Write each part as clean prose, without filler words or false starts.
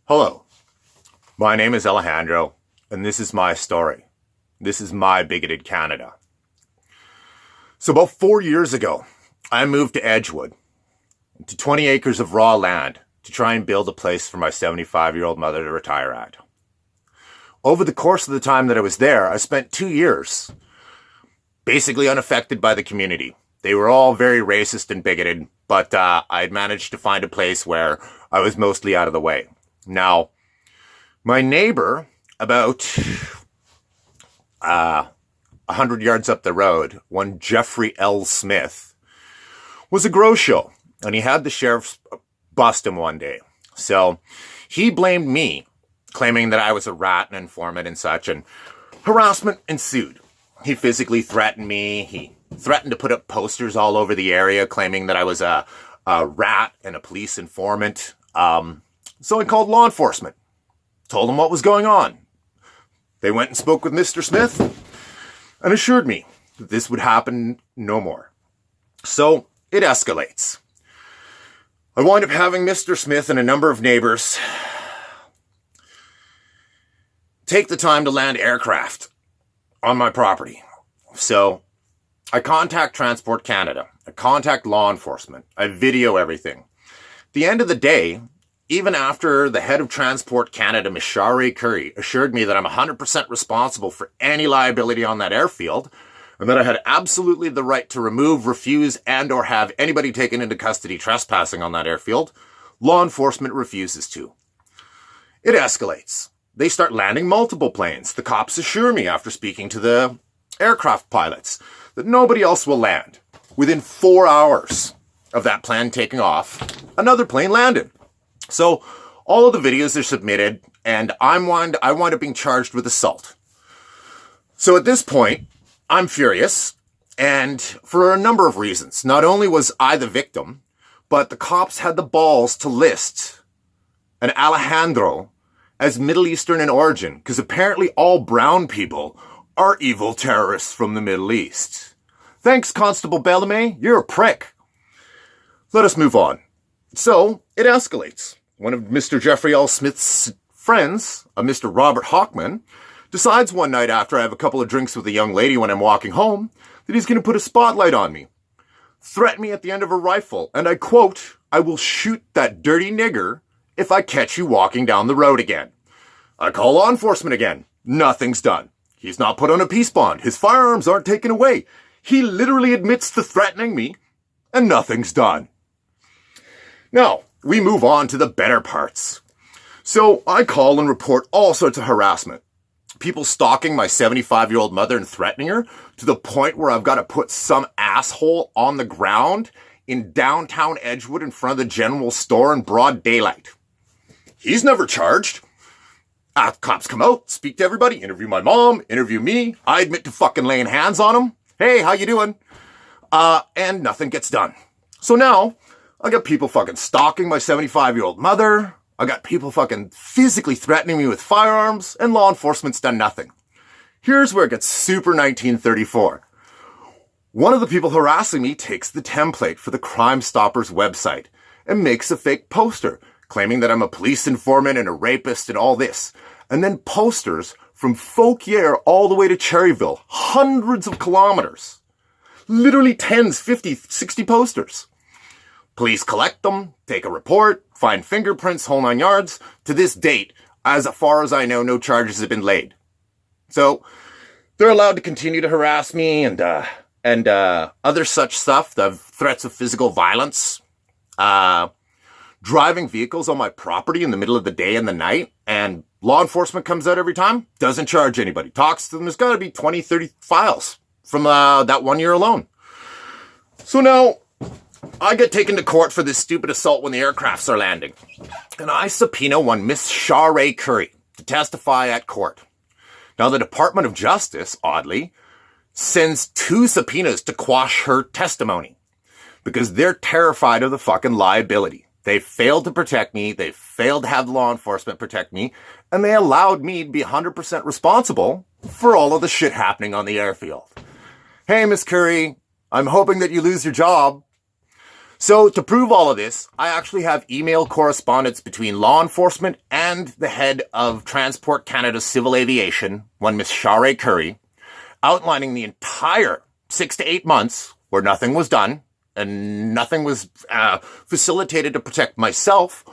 Hello, my name is Alejandro, and this is my story. This is my bigoted Canada. So about 4 years ago, I moved to Edgewood, to 20 acres of raw land, to try and build a place for my 75-year-old mother to retire at. Over the course of the time that I was there, I spent 2 years basically unaffected by the community. They were all very racist and bigoted, but I had managed to find a place where I was mostly out of the way. Now, my neighbor, about 100 yards up the road, one Jeffrey L. Smith, was a grow show, and he had the sheriff bust him one day. So he blamed me, claiming that I was a rat and informant and such, and harassment ensued. He physically threatened me. He threatened to put up posters all over the area, claiming that I was a rat and a police informant. So I called law enforcement, told them what was going on. They went and spoke with Mr. Smith and assured me that this would happen no more. So it escalates. I wind up having Mr. Smith and a number of neighbors take the time to land aircraft on my property. So I contact Transport Canada. I contact law enforcement. I video everything. At the end of the day, even after the head of Transport Canada, Ms. Shari Curry, assured me that I'm 100% responsible for any liability on that airfield, and that I had absolutely the right to remove, refuse, and or have anybody taken into custody trespassing on that airfield, law enforcement refuses to. It escalates. They start landing multiple planes. The cops assure me, after speaking to the aircraft pilots, that nobody else will land. Within 4 hours of that plane taking off, another plane landed. So all of the videos are submitted, and I wind up being charged with assault. So at this point, I'm furious, and for a number of reasons. Not only was I the victim, but the cops had the balls to list an Alejandro as Middle Eastern in origin, because apparently all brown people are evil terrorists from the Middle East. Thanks, Constable Bellamy, you're a prick. Let us move on. So it escalates. One of Mr. Jeffrey L. Smith's friends, a Mr. Robert Hockman, decides one night after I have a couple of drinks with a young lady when I'm walking home that he's going to put a spotlight on me, threaten me at the end of a rifle, and I quote, "I will shoot that dirty nigger if I catch you walking down the road again." I call law enforcement again. Nothing's done. He's not put on a peace bond. His firearms aren't taken away. He literally admits to threatening me, and nothing's done. Now, we move on to the better parts. So I call and report all sorts of harassment. People stalking my 75-year-old mother and threatening her to the point where I've got to put some asshole on the ground in downtown Edgewood in front of the general store in broad daylight. He's never charged. Cops come out, speak to everybody, interview my mom, interview me. I admit to fucking laying hands on him. Hey, how you doing? And nothing gets done. So now I got people fucking stalking my 75-year-old mother. I got people fucking physically threatening me with firearms, and law enforcement's done nothing. Here's where it gets super 1934. One of the people harassing me takes the template for the Crime Stoppers website and makes a fake poster claiming that I'm a police informant and a rapist and all this. And then posters from Fauquier all the way to Cherryville, hundreds of kilometers. Literally tens, 50, 60 posters. Police collect them, take a report, find fingerprints, whole 9 yards. To this date, as far as I know, no charges have been laid. So they're allowed to continue to harass me and other such stuff, the threats of physical violence, driving vehicles on my property in the middle of the day and the night, and law enforcement comes out every time, doesn't charge anybody, talks to them. There's got to be 20, 30 files from that 1 year alone. So now I get taken to court for this stupid assault when the aircrafts are landing. And I subpoena one Miss Shari Curry to testify at court. Now the Department of Justice, oddly, sends 2 subpoenas to quash her testimony because they're terrified of the fucking liability. They failed to protect me. They failed to have law enforcement protect me. And they allowed me to be 100% responsible for all of the shit happening on the airfield. Hey, Miss Curry, I'm hoping that you lose your job. So to prove all of this, I actually have email correspondence between law enforcement and the head of Transport Canada Civil Aviation, one Miss Share Curry, outlining the entire 6 to 8 months where nothing was done and nothing was facilitated to protect myself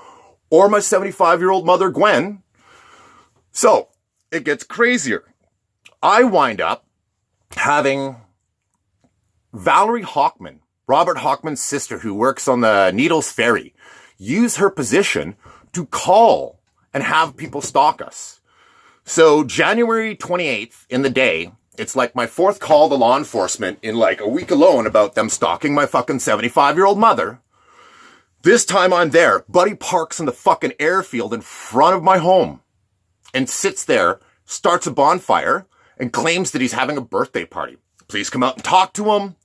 or my 75-year-old mother, Gwen. So it gets crazier. I wind up having Valerie Hockman, Robert Hockman's sister who works on the Needles Ferry, use her position to call and have people stalk us. So January 28th in the day, it's like my fourth call to law enforcement in like a week alone about them stalking my fucking 75-year-old mother. This time I'm there. Buddy parks in the fucking airfield in front of my home and sits there, starts a bonfire, and claims that he's having a birthday party. Please come out and talk to him.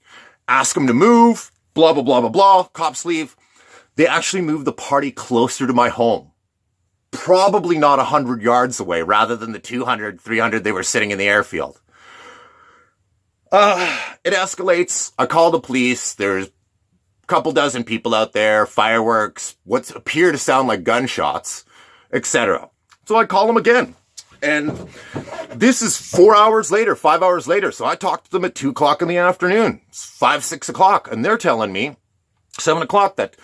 Ask him to move, blah, blah, blah, blah, blah. Cops leave. They actually moved the party closer to my home. Probably not 100 yards away, rather than the 200, 300 they were sitting in the airfield. It escalates. I call the police. There's a couple dozen people out there, fireworks, what appear to sound like gunshots, etc. So I call them again. And this is 4 hours later, 5 hours later. So I talked to them at 2 o'clock in the afternoon. It's 5, 6 o'clock. And they're telling me 7 o'clock that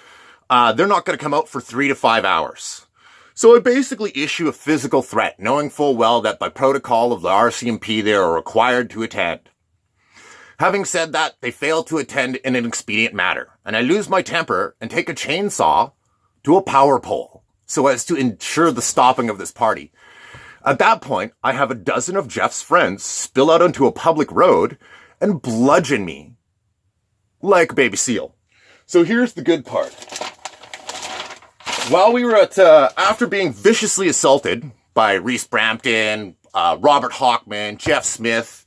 they're not going to come out for 3 to 5 hours. So I basically issue a physical threat, knowing full well that by protocol of the RCMP they are required to attend. Having said that, they fail to attend in an expedient manner. And I lose my temper and take a chainsaw to a power pole so as to ensure the stopping of this party. At that point, I have a dozen of Jeff's friends spill out onto a public road and bludgeon me like a baby seal. So here's the good part. While we were after being viciously assaulted by Reese Brampton, Robert Hockman, Jeff Smith,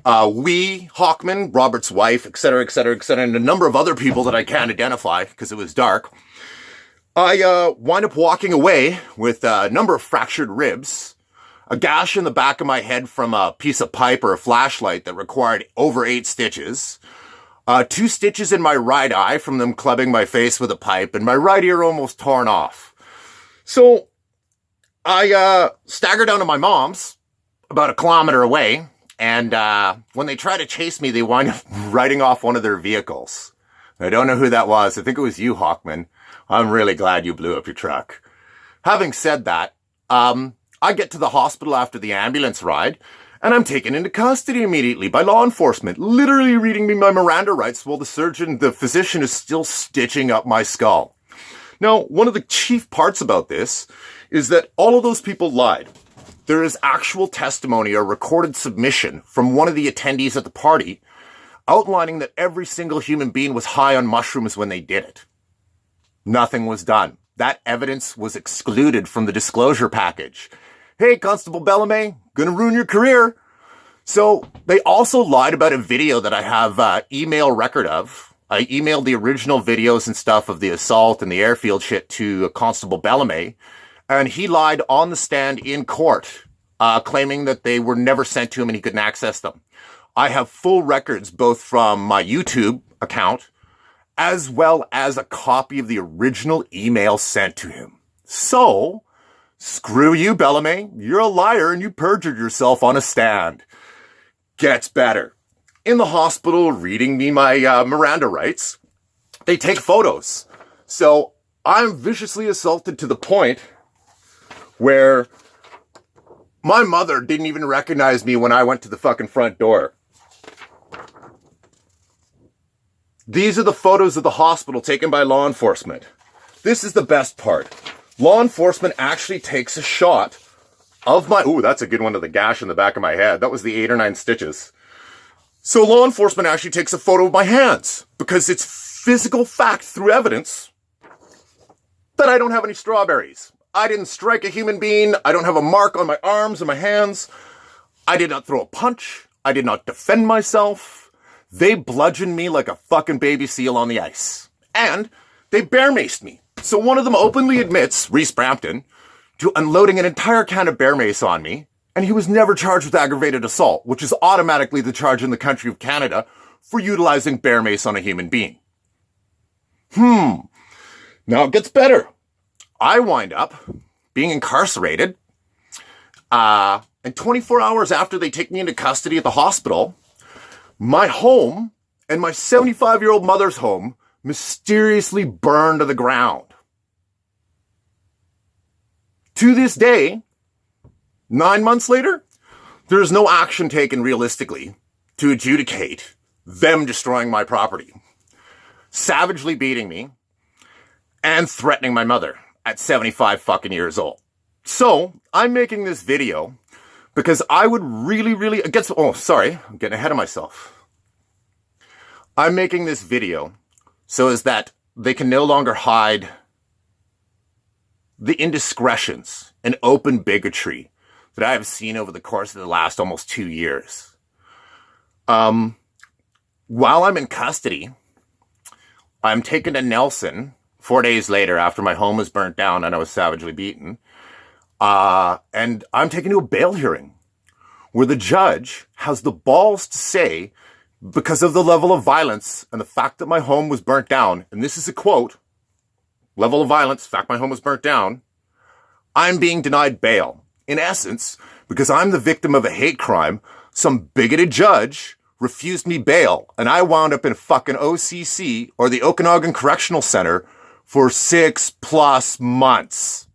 Hockman, Robert's wife, etc., etc., etc., and a number of other people that I can't identify because it was dark, I wind up walking away with a number of fractured ribs, a gash in the back of my head from a piece of pipe or a flashlight that required over 8 stitches, 2 stitches in my right eye from them clubbing my face with a pipe, and my right ear almost torn off. So I stagger down to my mom's, about 1 kilometer away, and when they try to chase me, they wind up writing off one of their vehicles. I don't know who that was. I think it was you, Hockman. I'm really glad you blew up your truck. Having said that, I get to the hospital after the ambulance ride, and I'm taken into custody immediately by law enforcement, literally reading me my Miranda rights while the physician is still stitching up my skull. Now, one of the chief parts about this is that all of those people lied. There is actual testimony or recorded submission from one of the attendees at the party outlining that every single human being was high on mushrooms when they did it. Nothing was done. That evidence was excluded from the disclosure package. Hey, Constable Bellamy, gonna ruin your career. So they also lied about a video that I have email record of. I emailed the original videos and stuff of the assault and the airfield shit to Constable Bellamy, and he lied on the stand in court, claiming that they were never sent to him and he couldn't access them. I have full records both from my YouTube account as well as a copy of the original email sent to him. So, screw you, Bellamy. You're a liar and you perjured yourself on a stand. Gets better. In the hospital, reading me my Miranda rights, they take photos. So, I'm viciously assaulted to the point where my mother didn't even recognize me when I went to the fucking front door. These are the photos of the hospital taken by law enforcement. This is the best part. Law enforcement actually takes a shot of my... Ooh, that's a good one of the gash in the back of my head. That was the 8 or 9 stitches. So law enforcement actually takes a photo of my hands because it's physical fact through evidence that I don't have any strawberries. I didn't strike a human being. I don't have a mark on my arms or my hands. I did not throw a punch. I did not defend myself. They bludgeoned me like a fucking baby seal on the ice. And they bear maced me. So one of them openly admits, Reese Brampton, to unloading an entire can of bear mace on me, and he was never charged with aggravated assault, which is automatically the charge in the country of Canada for utilizing bear mace on a human being. Now it gets better. I wind up being incarcerated, and 24 hours after they take me into custody at the hospital, my home and my 75-year-old mother's home mysteriously burned to the ground. To this day, 9 months later, there is no action taken realistically to adjudicate them destroying my property, savagely beating me, and threatening my mother at 75 fucking years old. So, I'm making this video because I would really I'm getting ahead of myself. I'm making this video so as that they can no longer hide the indiscretions and open bigotry that I have seen over the course of the last almost 2 years. While I'm in custody, I'm taken to Nelson 4 days later after my home was burnt down and I was savagely beaten. And I'm taken to a bail hearing where the judge has the balls to say, because of the level of violence and the fact that my home was burnt down, and this is a quote, level of violence, fact my home was burnt down, I'm being denied bail. In essence, because I'm the victim of a hate crime, some bigoted judge refused me bail, and I wound up in fucking OCC, or the Okanagan Correctional Center, for 6+ months.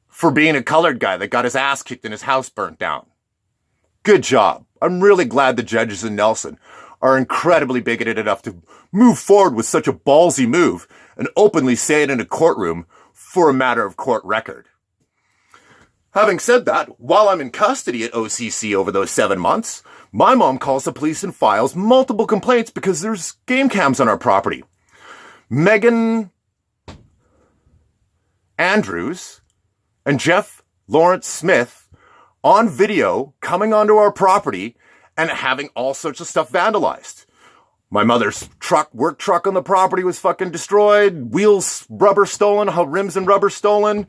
For being a colored guy that got his ass kicked and his house burnt down. Good job. I'm really glad the judges in Nelson are incredibly bigoted enough to move forward with such a ballsy move and openly say it in a courtroom for a matter of court record. Having said that, while I'm in custody at OCC over those 7 months, my mom calls the police and files multiple complaints because there's game cams on our property. Megan Andrews and Jeff Lawrence Smith on video coming onto our property and having all sorts of stuff vandalized. My mother's work truck on the property was fucking destroyed, wheels, rubber stolen, rims and rubber stolen,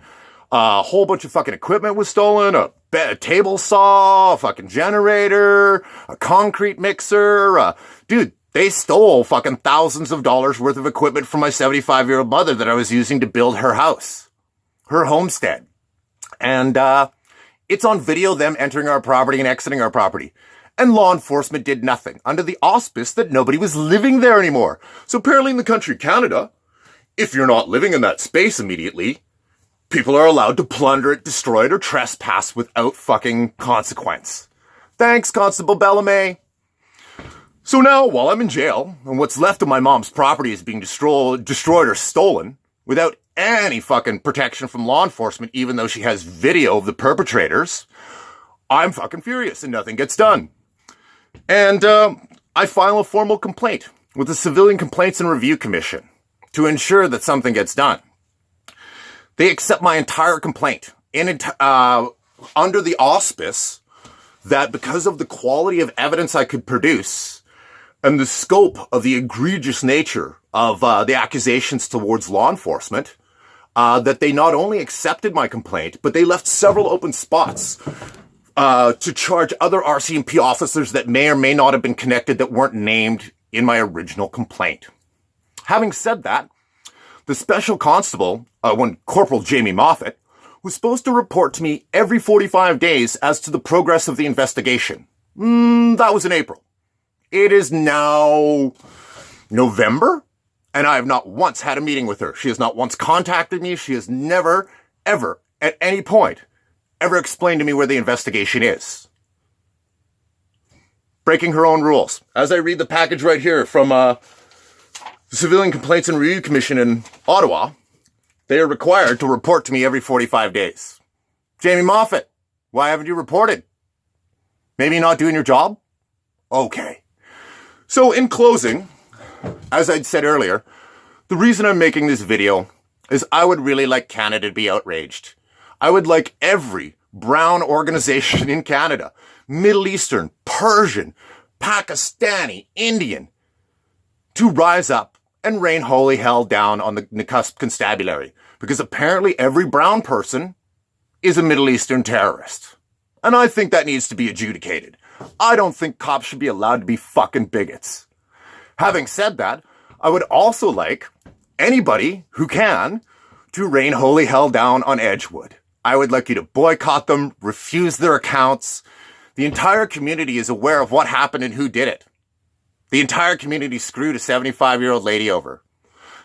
a whole bunch of fucking equipment was stolen, a table saw, a fucking generator, a concrete mixer, dude, they stole fucking thousands of dollars worth of equipment from my 75-year-old mother that I was using to build her house, her homestead. And it's on video, them entering our property and exiting our property. And law enforcement did nothing, under the auspice that nobody was living there anymore. So apparently in the country of Canada, if you're not living in that space immediately, people are allowed to plunder it, destroy it, or trespass without fucking consequence. Thanks, Constable Bellarmé. So now, while I'm in jail, and what's left of my mom's property is being destroyed or stolen, without any fucking protection from law enforcement, even though she has video of the perpetrators, I'm fucking furious and nothing gets done. And I file a formal complaint with the Civilian Complaints and Review Commission to ensure that something gets done. They accept my entire complaint under the auspice that because of the quality of evidence I could produce and the scope of the egregious nature of the accusations towards law enforcement, that they not only accepted my complaint, but they left several open spots to charge other RCMP officers that may or may not have been connected that weren't named in my original complaint. Having said that, the special constable, one Corporal Jamie Moffat, was supposed to report to me every 45 days as to the progress of the investigation. That was in April. It is now November, and I have not once had a meeting with her. She has not once contacted me. She has never, ever, at any point, ever explained to me where the investigation is. Breaking her own rules. As I read the package right here from the Civilian Complaints and Review Commission in Ottawa, they are required to report to me every 45 days. Jamie Moffat, why haven't you reported? Maybe you're not doing your job? Okay. So in closing, as I'd said earlier, the reason I'm making this video is I would really like Canada to be outraged. I would like every brown organization in Canada, Middle Eastern, Persian, Pakistani, Indian, to rise up and rain holy hell down on the Nakusp constabulary. Because apparently every brown person is a Middle Eastern terrorist. And I think that needs to be adjudicated. I don't think cops should be allowed to be fucking bigots. Having said that, I would also like anybody who can to rain holy hell down on Edgewood. I would like you to boycott them, refuse their accounts. The entire community is aware of what happened and who did it. The entire community screwed a 75-year-old lady over.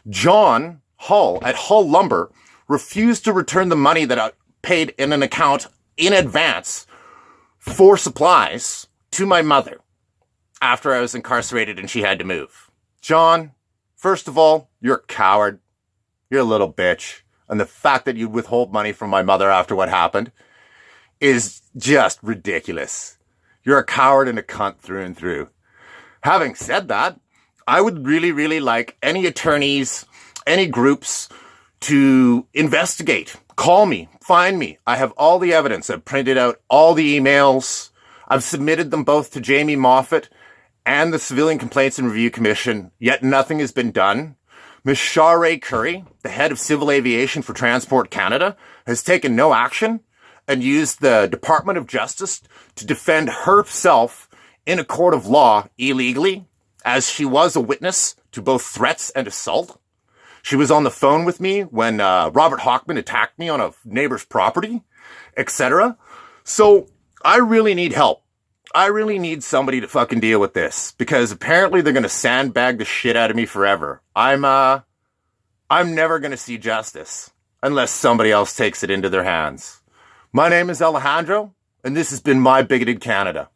John Hull at Hull Lumber refused to return the money that I paid in an account in advance for supplies to my mother after I was incarcerated and she had to move. John, first of all, you're a coward. You're a little bitch. And the fact that you withhold money from my mother after what happened is just ridiculous. You're a coward and a cunt through and through. Having said that, I would really, really like any attorneys, any groups to investigate. Call me, find me. I have all the evidence. I've printed out all the emails. I've submitted them both to Jamie Moffat and the Civilian Complaints and Review Commission, yet nothing has been done. Ms. Shara Curry, the head of Civil Aviation for Transport Canada, has taken no action and used the Department of Justice to defend herself in a court of law illegally, as she was a witness to both threats and assault. She was on the phone with me when Robert Hochman attacked me on a neighbor's property, etc. So I really need help. I really need somebody to fucking deal with this, because apparently they're going to sandbag the shit out of me forever. I'm never going to see justice unless somebody else takes it into their hands. My name is Alejandro, and this has been My Bigoted Canada.